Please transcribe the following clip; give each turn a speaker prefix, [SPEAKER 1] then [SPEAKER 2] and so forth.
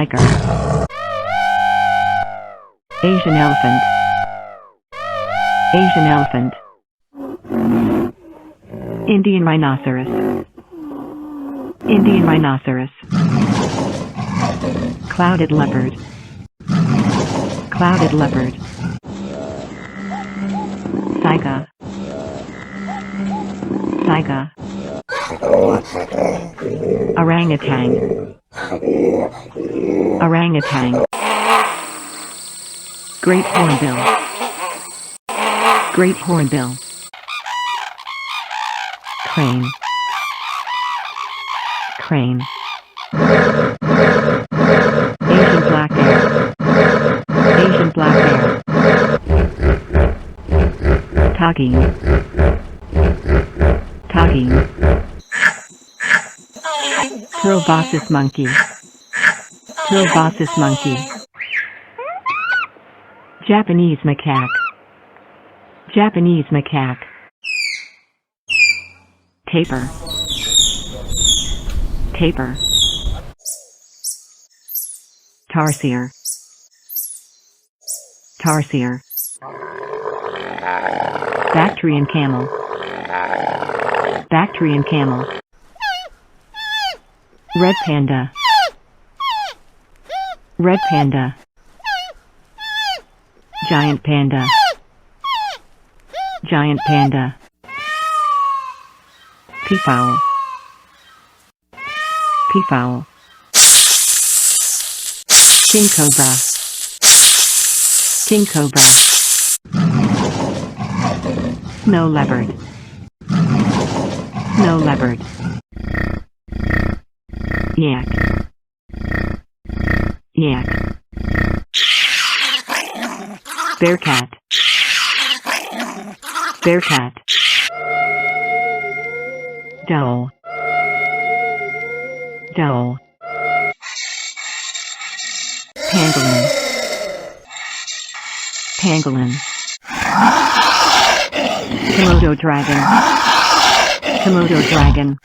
[SPEAKER 1] tiger, Asian elephant, Asian elephant, Indian rhinoceros, Indian rhinoceros, clouded leopard, clouded leopard, saiga, saiga, orangutan, orangutan, great hornbill, great hornbill, crane, crane, Asian black bear, Asian black bear, takin, takin, proboscis monkey, proboscis monkey, Japanese macaque, Japanese macaque, tapir, tapir, tarsier, tarsier, bactrian camel, bactrian camel, red panda, red panda, giant panda, giant panda, peafowl, peafowl, king cobra, king cobra, snow leopard, snow leopard, yak, yak, bearcat, bearcat, dhole, dhole, pangolin, pangolin, komodo dragon, komodo dragon,